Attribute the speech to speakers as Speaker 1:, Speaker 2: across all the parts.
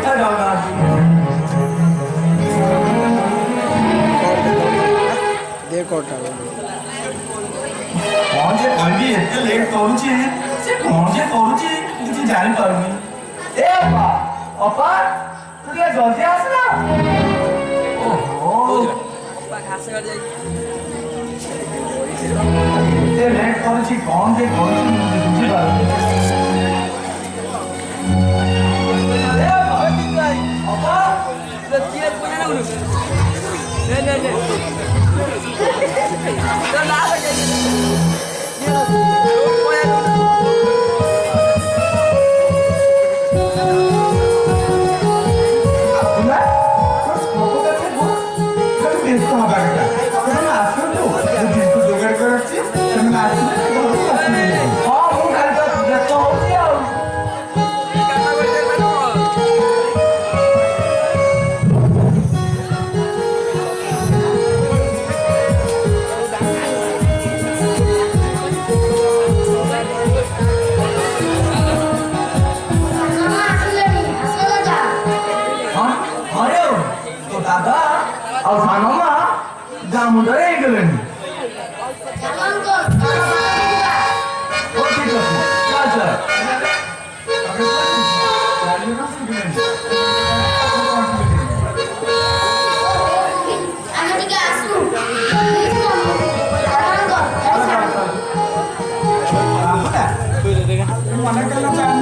Speaker 1: देखा जाऊंगा
Speaker 2: देखो
Speaker 1: कौन से कहीं एते लेट करूची से कौन से करूची किसी जान पारुनी ए अपा अपा तू क्या जल्दी आसना ओहो अपा घास कर जाई एते लेट करूची कौन से करूची मुझे बुझी पारुनी ए अपा अपा तो किए कोने ना उनु ले तो ना लगे और खाना में जाम उधर ही गले नहीं
Speaker 3: जाम तो
Speaker 1: वो ठीक है क्या चल
Speaker 3: আমি ঠিক আসু
Speaker 1: mana kalau kan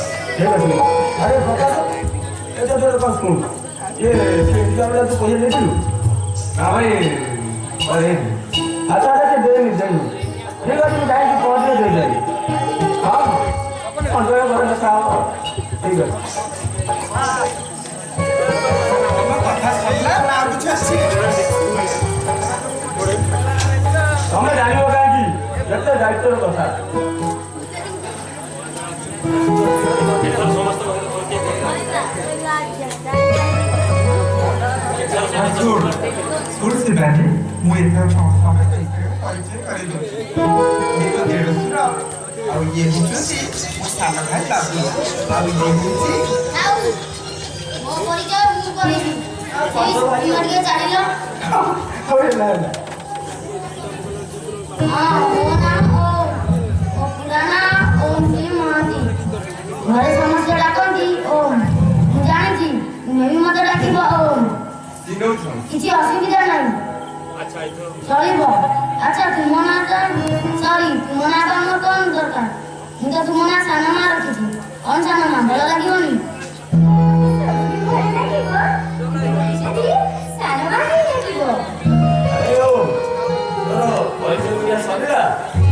Speaker 1: अरे बता ये तो तेरे पास कौन ये पिंजरा वाला तो कोई नहीं ना भाई अरे अच्छा अच्छा दे नहीं ठीक है तुम टाइम से पहुंच दे जाइए हाँ पंद्रह बार का साहब ठीक है हमें जाने होगा कि जब तक दायित्व कथा
Speaker 4: सोर्स बहनी ମୁଁ ଏଥର ସମସ୍ତଙ୍କ ପରିଚୟ କରେଇଦେଉଛି ମୋ ଦେଢ଼ଶୁର ଆଉ ଇଏ ହେଉଛନ୍ତି ମୋ ସାନ ଭାଇ ବାବୁ ଆଉ ଇଏ ହେଉଛି
Speaker 3: ମୋ ପରିଚୟ ମୁଁ କରିବି ପ୍ଲିଜ ଟିକେ ଛାଡ଼ିଲ हाँ ମୋ ନାମ ଓମ୍ ମୋ ପୁରା ନାଁ ଓମ୍ ଶ୍ରୀ ମହାନ୍ତି ଘରେ ସମସ୍ତେ ଡାକନ୍ତି ଓମ୍ ମୁଁ ଜାଣିଛି ତୁମେ ବି ମୋତେ ଡାକିବ ଓମ୍ କିଛି ଅସୁବିଧା ନାହିଁ ଚଳିବ ଆଚ୍ଛା ତୁମ ନାଁଟା ସରି ତୁମ ନାଁଟା ମୋର କ'ଣ ଦରକାର ମୁଁ ତ ତୁମ ନାଁ ସାନ ମା ରଖିଛି କ'ଣ ସାନ ମା ଭଲ ଲାଗିବନି ସାନ ମା ହିଁ ଲାଗିବ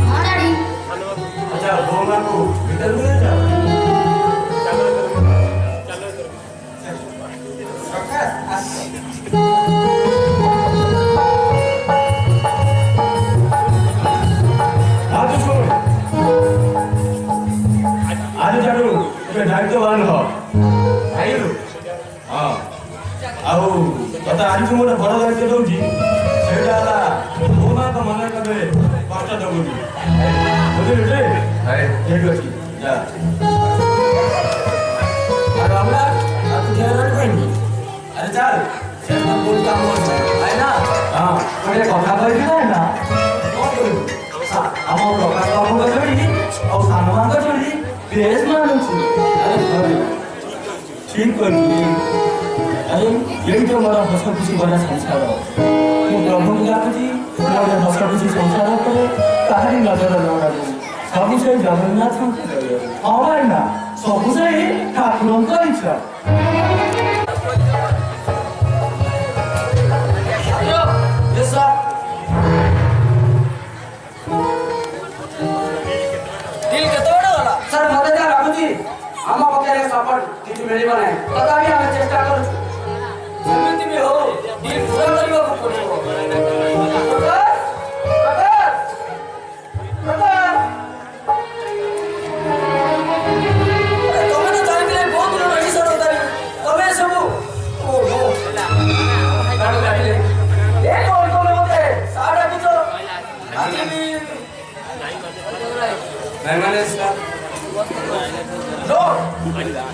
Speaker 3: हाँ डैडी
Speaker 1: अच्छा बोलना को भीतर में जाओ ଭାଗ୍ୟବାନ ହ ଆଇଲୁ ହଁ ଆଉ ତତେ ଆଜି ମୁଁ ଗୋଟେ ବଡ଼ ଦାୟିତ୍ୱ ଦଉଛି ସେଇଟା ହେଲା ମୋ ମାଙ୍କ ମନରେ କେବେ କଷ୍ଟ ଦେବୁନି ବୁଝିଲୁ ରେ ଠିକ ଅଛି ଯା ଆଉ আমরা ତୁ ଧ୍ୟାନ ରଖିନି ଆରେ ଚାଲ ସେ ତ ବହୁତ କାମ ଅଛି ଆଇ ନା ହଁ ଗୋଟେ କଥା କହିବି ନା କଣ କରିବୁ ଆମ ପ୍ରକାଶ ବାବୁଙ୍କ ଯୋଡ଼ି ଆଉ ସାନମାଙ୍କ ଯୋଡ଼ି ବେଶ ମାନୁଛି ଆରେ ଠିକ କରିବି अरे यही तो हमारा हंस खुशी वाला संसार है ମୁଁ ପ୍ରଭୁଙ୍କୁ ଡାକୁଛି ମୋର ହସ ଖୁସି ସଂସାର ଉପରେ କାହାରି ନଜର ନ ଲାଗୁ ସବୁ ସେଇ ଜଗନ୍ନାଥଙ୍କ ହଁ ଭାଇ ନା ସବୁ ସେଇ ଠାକୁରଙ୍କ ଇଚ୍ଛା
Speaker 2: सर मते जा राघुजी हम पकेरे सपोर्ट किछु मिलिब नै तथापि हम चेष्टा करू समिति में हो डील पूरा करियो पड़िबो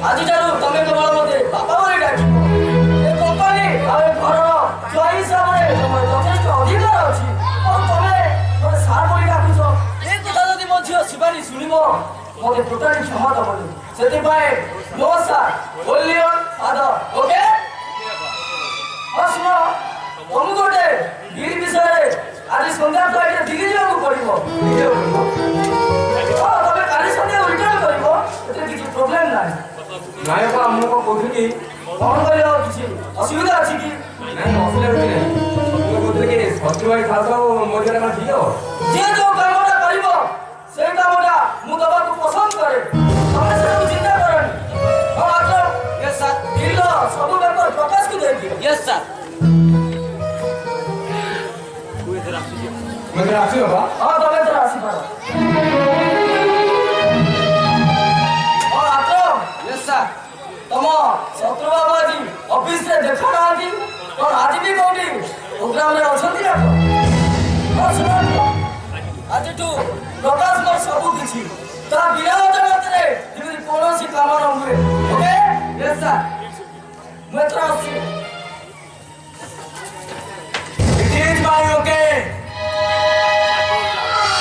Speaker 5: আজি জানো তুমি কেবল মতে বাবা বলে ডাকি এই কোম্পানি আর ঘর জয় হিসাবে তোমার যথেষ্ট অধিকার আছে আর তুমি মানে সার বলি ডাকুছ এই কথা যদি ମୋ ଝିଅ ଶିବାନୀ ଶୁଣିବ ମୋତେ ଟୋଟାଲି କ୍ଷମା ଦେବନି ସେଥିପାଇଁ no sir only on father okay ହଁ ଶୁଣ ତମକୁ ଗୋଟେ ଡିଲ୍ ବିଷୟରେ ଆଜି ସନ୍ଧ୍ୟା ଫ୍ଲାଇଟ୍ରେ ଦିଲ୍ଲୀ ଯିବାକୁ ପଡ଼ିବ ହଁ ତମେ କାଲି ସନ୍ଧ୍ୟା ରିଟର୍ନ କରିବ ଏଥିରେ କିଛି ପ୍ରୋବ୍ଲେମ୍ ନାହିଁ
Speaker 1: ନାୟକ ମୁଁ କଣ କହୁଥିଲି
Speaker 5: କଣ କରିବ କିଛି ଅସୁବିଧା ଅଛି କି
Speaker 1: ନାଇଁ ଅସୁବିଧା କିଛି ନାହିଁ ମୁଁ କହୁଥିଲି କି ଶତ୍ରୁ ଭାଇ ଖାସ ମୋ ଝିଅଟା କଣ ଠିକ ହବ
Speaker 5: ଯିଏ ଯୋଉ କାମଟା କରିବ ସେଇ କାମଟା ମୁଁ ଦେବାକୁ ପସନ୍ଦ କରେ ତମେ ସେଟାକୁ ଚିନ୍ତା କରନି ହଁ ଆଚ୍ଛା ୟେସ୍ ସାର୍ ଦିଲ୍ଲୀର ସବୁ ପେପର ପ୍ରକାଶକୁ ଦେଇଦିଅ ୟେସ୍ ସାର୍
Speaker 1: ମତେ ଆସିବ ବା
Speaker 5: ହଁ ତମେ ଏଥର ଆସିପାର ହଁ ଆଚ୍ଛା ୟେସ୍ ସାର୍ ତମ ଶତ୍ରୁ ବାବୁ ଆଜି ଅଫିସରେ ଦେଖାନାହାନ୍ତି କଣ ଆଜି ବି କୋଉଠି ପ୍ରୋଗ୍ରାମରେ ଅଛନ୍ତି ନା ହଁ ଶୁଣନ୍ତୁ ଆଜିଠୁ ପ୍ରକାଶ ମୋର ସବୁ କିଛି ତା ବିନା ଅଜାଣତରେ ଯେମିତି କୌଣସି କାମ ନ ହୁଏ ଓକେ ୟେସ୍ ସାର୍ ମୁଁ ଏଥର ଆସୁଛି
Speaker 1: It is my okay.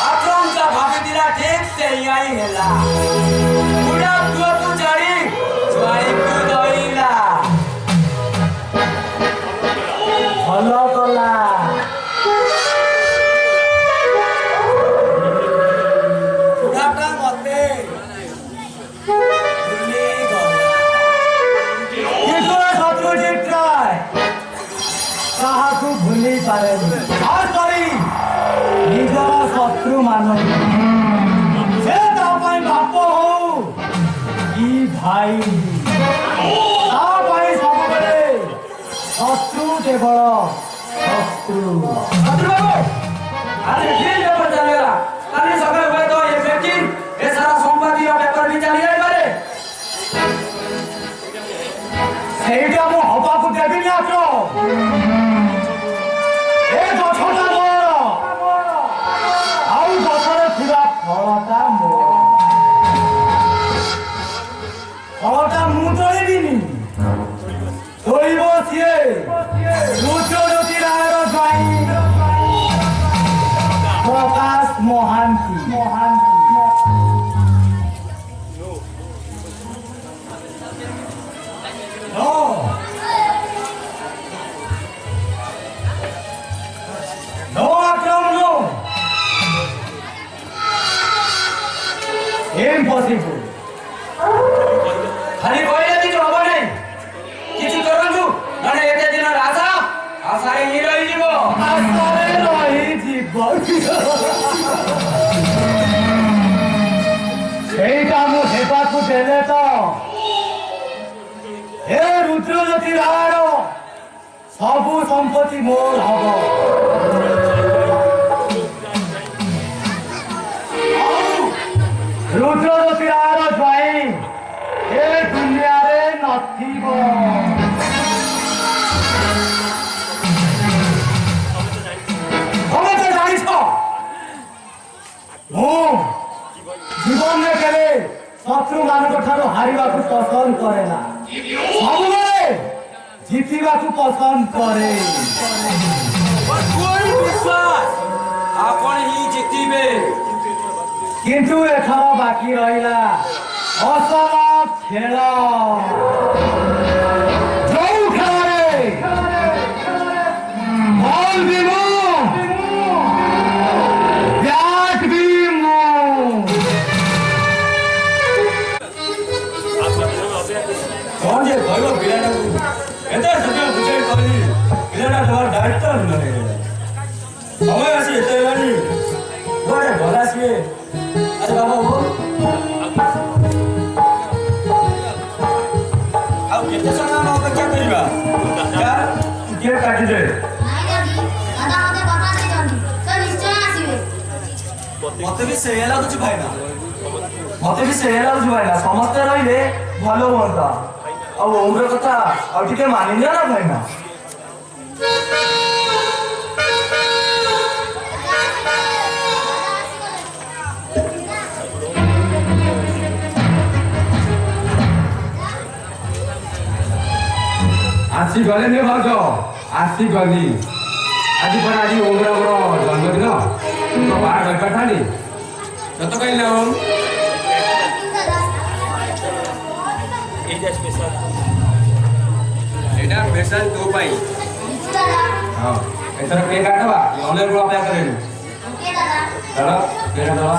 Speaker 1: आक्रम का भाभी दिला ठीक से यही हैला पूरा तू तू जाई जोई तू दोइला
Speaker 5: ଭଲ କଲା
Speaker 1: उठाटा मते भूली गला
Speaker 5: କିନ୍ତୁ ଶତ୍ରୁ ଜିତ୍ରାଏ କାହାକୁ ଭୁଲି ପାରେନି ଖାସ କରି ନିଜର ଶତ୍ରୁ ମାନଙ୍କୁ ସେ ତା ପାଇଁ ବାପ ହଉ କି ଭାଇ ତା ପାଇଁ ସବୁବେଳେ ଶତ୍ରୁ କେବଳ ଶତ୍ରୁ ଶତ୍ରୁ ବାବୁ ଆଜି ଠିକ ପେପର ଚାଲିଗଲା କାଲି ସକାଳେ ହୁଏତ ଏ ବ୍ୟକ୍ତି ଏ ସାରା ସମ୍ପାଦୀୟ ପେପର ବି ଚାଲି ଯାଇପାରେ ସେଇଟା ମୁଁ ହବାକୁ ଦେବିନି ଆକ୍ର ଏ ଗଛଟା ମୋର ଆଉ ଗଛରେ ଥିବା ଫଳଟା ମୋର ଫଳଟା ମୁଁ ତୋଳିବିନି ତୋଳିବ ସିଏ ରୁଦ୍ରଜ୍ୟୋତି ରାୟର ସ୍ୱାଇଁ ପ୍ରକାଶ Mohanty No Akram, no. Impossible. ଖାଲି କହିଲେ କିଛି ହବ ନାହିଁ କିଛି କରନ୍ତୁ ମାନେ ଏତେ ଦିନ ଆଶାରେ ହିଁ ରହିଯିବ ସେଇଟା ମୁଁ ହେବାକୁ ଦେଲେ ତ ଏ ରୁଦ୍ରଜ୍ୟୋତି ରାୟର ସବୁ ସମ୍ପତ୍ତି ମୋର ହବ ରୁଦ୍ରଜ୍ୟୋତି ରାୟର ସ୍ୱାଇଁ ଏ
Speaker 1: ଏ ଦୁନିଆରେ ନଥିବ। ତମେ ତ ଜାଣିଛ ମୁଁ ଜୀବନରେ କେବେ ଶତ୍ରୁ ମାନଙ୍କ ଠାରୁ ହାରିବାକୁ ପସନ୍ଦ କରେ ନା, ସବୁବେଳେ ଜିତିବାକୁ ପସନ୍ଦ କରେ।
Speaker 2: ଆପଣ ହିଁ ଜିତିବେ।
Speaker 1: କିନ୍ତୁ ଏଥର ବାକି ରହିଲା ଅସଲ ଖେଳ, ଯୋଉ ଖେଳରେ ବଲ୍ ବି ମୁଁ, ବ୍ୟାଟ୍ ବି ମୁଁ। କଣ ଯେ କହିବ ପିଲାଟାକୁ, ଏତେ ସମୟ ବୁଝାଇ କହିଲି ପିଲାଟା ଦେବାର ଦାୟିତ୍ୱ ନୁହେଁ। ସମୟ ଆସି ଏତେ ହେଲାଣି, କୁଆଡ଼େ ଗଲା ସିଏ?
Speaker 2: ଆରେ ବାବୁ ଆଉ କେତେ ସମୟ ଆମେ ଅପେକ୍ଷା କରିବା?
Speaker 1: କିଏ କାଟିଦେ?
Speaker 3: ନାଇଁ ଯଦି ଦାଦା ମୋତେ କଥା ଦେଇଛନ୍ତି ସେ ନିଶ୍ଚୟ ଆସିବେ।
Speaker 2: ମତେ ବି ସେଇଆ ଲାଗୁଛି ଭାଇନା।
Speaker 1: ମତେ ବି ସେଇଆ ଲାଗୁଛି ଭାଇନା, ସମସ୍ତେ ରହିଲେ ଭଲ ହୁଅନ୍ତା। ଆଉ ଓମର କଥା ଆଉ ଟିକେ ମାନିନିଅ ନା ଭାଇନା। ଆସିଗଲେ ନେ ଭାଉଜ, ଆସିଗଲି। ଆଜି ପରେ ଆଜି ଓମରାଙ୍କର ଜନ୍ମଦିନ, ତୁ ବାହାର କରିପାରିଥାନ୍ତି ସତ କହିଲେ। ଏଇଟା ସ୍ପେଶାଲ ତୋ ପାଇଁ। ହଁ ଏଥର କେକ୍ କାଟବା, ଅନେକ ଅପେକ୍ଷା କରେନି। ଚାଲ କେକ୍ କାଟବା।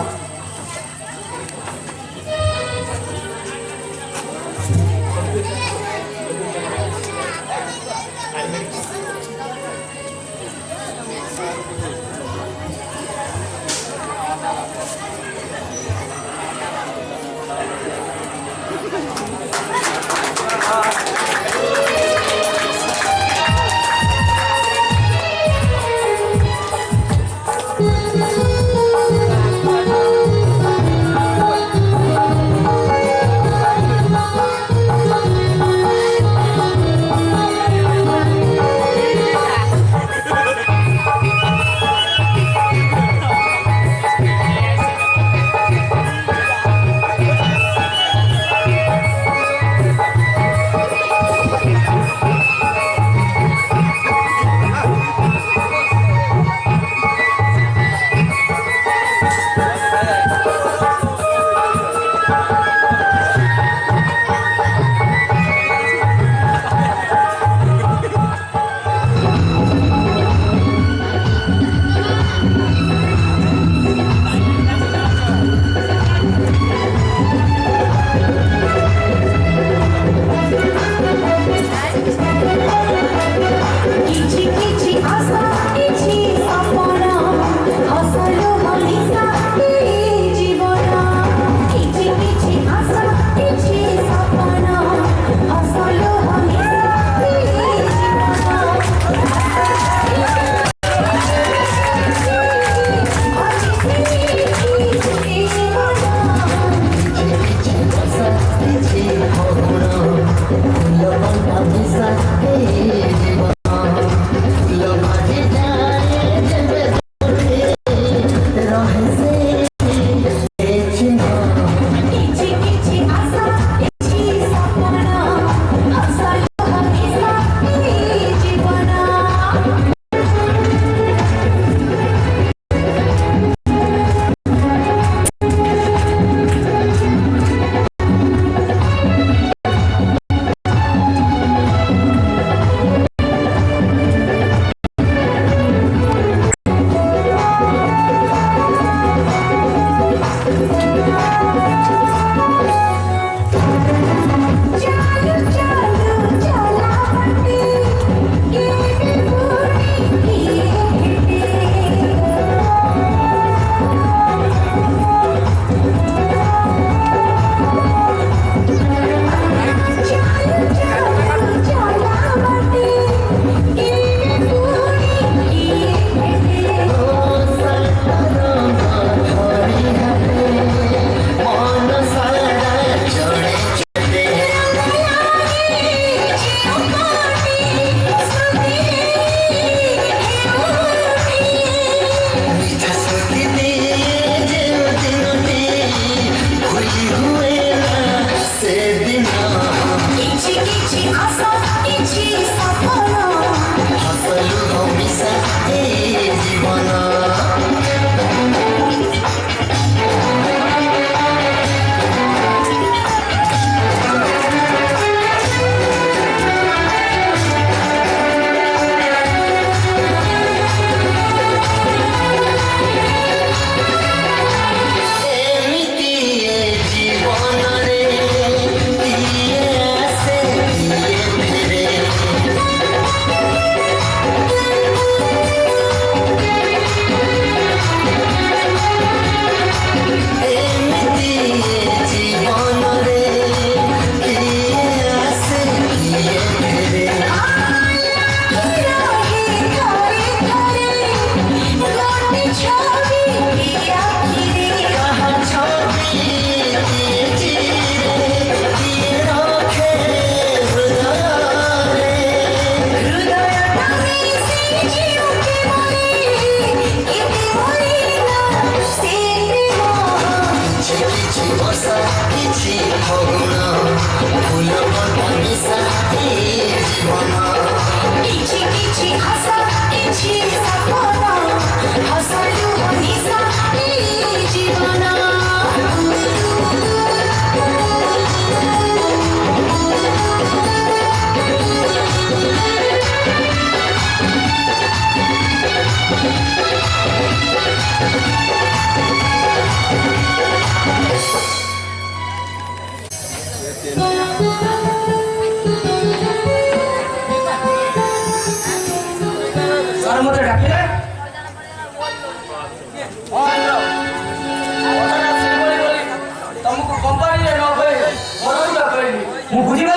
Speaker 6: ମିଶା କିଛି ଫଗୁଣ ଫୁଲ କଣ୍ଟା ମିଶା ଜୀବନ
Speaker 7: କିଛି କିଛି ଆଶା କିଛି ସପନ ହସ ଲୁହ ମିଶା ଜୀବନ
Speaker 2: ସାର୍ ମୋତେ ଡାକିଲେ
Speaker 5: ତମକୁ କମ୍ପାନୀରେ ନ କହି ଘରକୁ ଡାକିଲି
Speaker 2: ମୁଁ ବୁଝିପାରିଲି